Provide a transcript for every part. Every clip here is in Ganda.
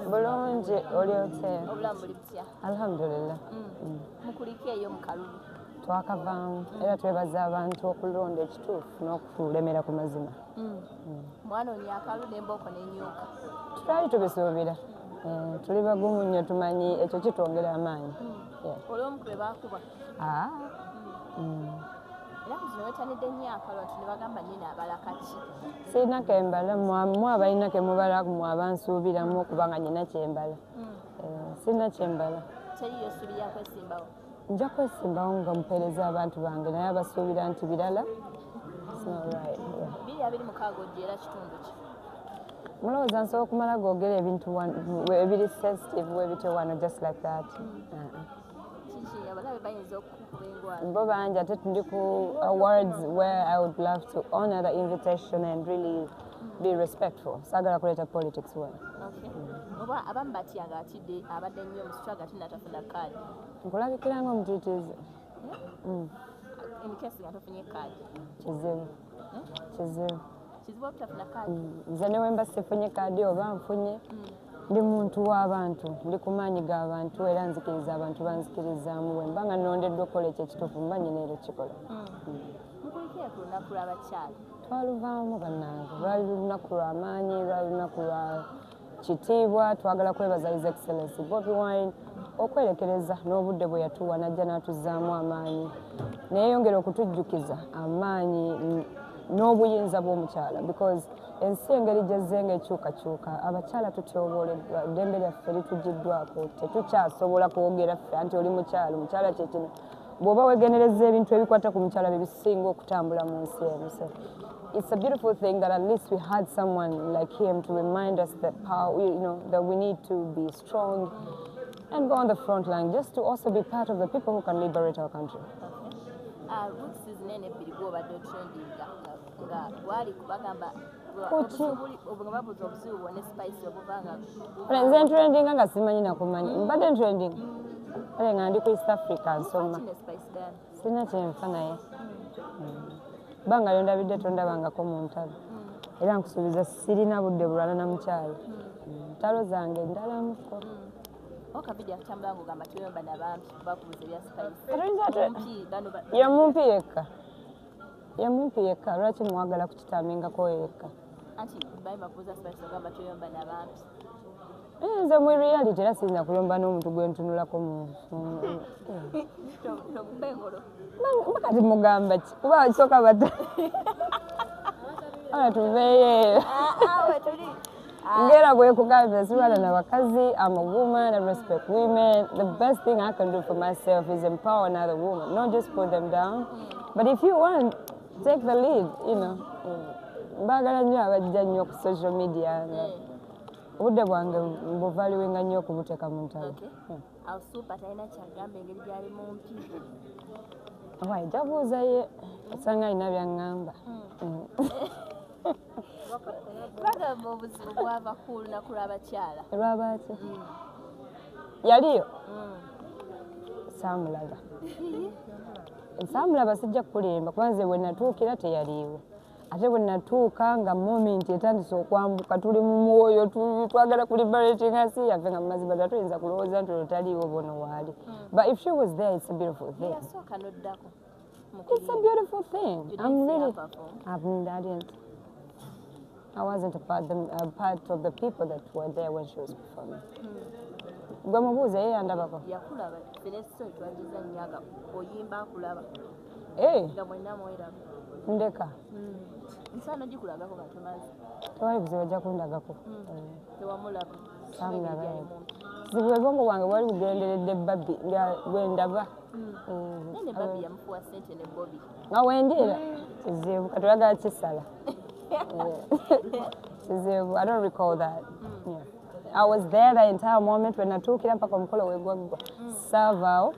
Bulungi oli otya? Alhamdulillah. Mukulikeeyo mu kalulu. Twakavaamu era twebaza abantu okulonda ekituufu n'okulemera ku mazima. Mwanoonya akalulu embooko n'ennyuka. Tutali tubisuubira. Tuli bagumu nnyo tumanyi ekyo kitwongera amaanyi. Olw'omu kwe baakuba. Era ku zino weetanidde nnyo akalulu ne bagamba nnyina abalaka ki? Sirina kembala mu abalina ke mubala mu abansuubiramu kubanga nnyina kyembala. Sirina kyembala. Teriyo essuubi lya kwesimbawo? Nja kwesimbawo nga mpeereza abantu bange naye abasuubira nti birala. Biri abiri mukaaga ojjeera kitundu ki? Mulowooza nsobola okumala googera ebintu ebiri sensitive webite wano just like that. Kiki abalabe bayinza okukuba engwala? Bo bangi ate ndi ku awards where I would love to honor the invitation and really be respectful. Saagala kuleeta politics wano. Oba abamu batyanga atidde abadde nnyo mu struggle ate natafuna kaadi. Nkulabikira ng'omutiitiizi. Emikesi nga tofunye kaadi. Kizibu. Kizibu. Kizibu okutafuna kaadi? Nze ne wemba sifunye kaadi oba nfunye ndi muntu w'abantu ndi ku maanyi g'abantu era nzikiriza abantu banzikirizaamu wemba nga nnondeddwa okukola ekyo ekituufu mba nyina era kikola. Mukulikeeyo ku lunaku lw'abakyala? Twaluvaamu bannange lwali lunaku lwa maanyi lwali lunaku lwa kitiibwa twagala kwebaza His Excellency Bobi Wine okwerekereza n'obudde bwe yatuwa najja n'atuzzaamu amaanyi neeyongera okutujjukiza amaanyi n'obuyinza bw'omukyala because ensi engeri gyezzenga ekyukakyuka abakyala tutyobooleddwa eddembe lyaffe lituggiddwako tetukyasobola kwogera ffe anti oli mukyala omukyala kyekino bw'oba weegenereza ebintu ebikwata ku mukyala bye bisinga okutambula mu nsi eno. It's a beautiful thing that at least we had someone like him to remind us that that we need to be strong and go on the front line just to also be part of the people who can liberate our country. Nze trending nga simanyi nakumanyi mbadde trending ale nga ndi ku East Africa nsoma sina kyenfa naye banga lyondabidde tondabangako mu ntalo era nkusuubiza sirina budde bulala na mukyalo ntalo zange ndalamuko yamumpi yekka lwaki mwagala kukitamingako yekka nze mu reality era siyinza kuyomba n'omuntu gwe ntunulako bakati mugamba ki kuba kisooka bata ana tuveeyo ngera bwe kugamba sirwana na bakazi. I'm a woman, I respect women. The best thing I can do for myself is empower another woman, not just put them down. But if you want, take the lead, mbagala nnyo abajja nnyo ku social media obudde bwange mbuvaliwenga nnyo okubuteeka mu ntalo. Wayi jabuuza ye osanga alina byaŋŋamba. Bagamba obuzibu bwava ku lunaku lw'abakyala. Lw'abaaki? Yaliyo? Saamulaba. Saamulaba sijja kulimba kuba nze bwe natuukira teyaliiwo. Ate bwe natuuka nga momenti etandise okwambuka tuli mu mwoyo twagala kuliberating nsi yaffe nga mu mazima tuyinza kulowooza nti olutaliiwo bono waali. But if she was there, it's a beautiful thing. It's a beautiful thing. I wasn't a part of the people that were there when she was performing. Gwe mubuuze ye yandabako. Yakulaba Fenesto twagiza nnyaga oyimba akulaba. Nga mwenna mweraga. Ndeka. Nsana gikulagako katomazi. Tewali buzibu ojja kundagako. Tewamulaba. Saamulaba. Zibwe bwongo bwange bwali bugenderedde babbi nga bwe ndaba. Nene babbi yamufuwa ssente ne Bobby. Nga wendiera. Kizibu katulagala kisala. I don't recall that. I was there the entire moment when I took it up mpaka wegwaggwa. Savao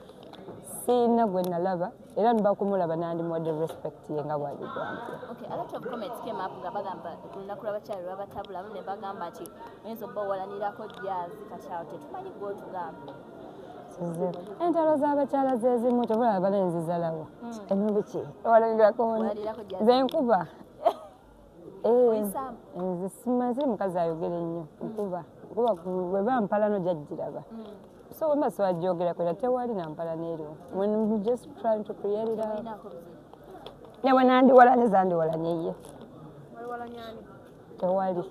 sina gwe nalaba era nibakumulaba nandimwadde respect ye nga bwagigwanga. Okay, a lot of comments came up nga bagamba ku lunaku lw'abakyala lwabatabulamu ne bagamba nti oyinza obba owalanirako jazz kati awo tetumanyi gw'otugamba. Entalo z'abakyala zezimu tebulaba balenzizalawo. Emibiki owalanirako nze nkuba. Nze simanyi mukazi ayogere nnyo nkuba. kuba bwe bampalano jajjiraba so when so ajogera kwera tewali nampala neero when I'm just trying to create it out newe nandiwalanye zandiwalanye ye tewali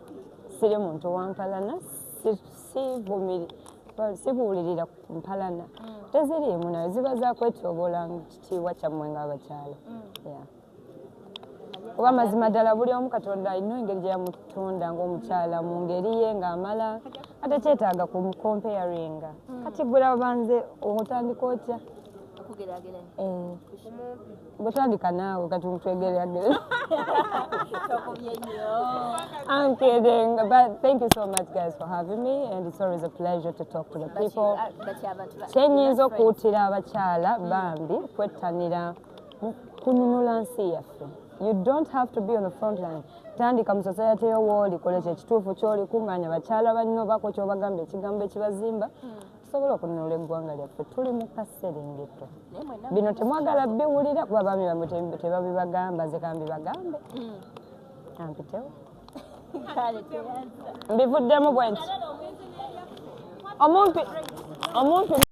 siri muntu wampalana sibuulirira mpalana teziriimu nayo ziba zakwetoobola kitiibwa kyammwe ng'abakyala kuba mazima ddala buli omu Katonda alina engeri gye yamutunda ng'omukyala mu ngeri ye ng'amala ate kyetaaga comparinga kati gwe banze otandika otya gutandika naawe kati mutwegeragere I'm kidding, but thank you so much guys for having me and it's always a pleasure to talk to the people. Kyenyinza okuwutira abakyala bambi kwettanira kununula nsi yaffe. You don't have to be on the front line. Tandika mu society yowooli kolekyo ekituufu ky'oli kuŋŋaanya bakyala banno bako ky'obagamba ekigambo ekibazimba tusobola okununula eggwanga lyaffe tuli mu kaserengeto bino temwagala biwulira kuba baami bamwe tebabibagamba nze kambibagambe ampitewo mbivuddemu bwe nti omuntu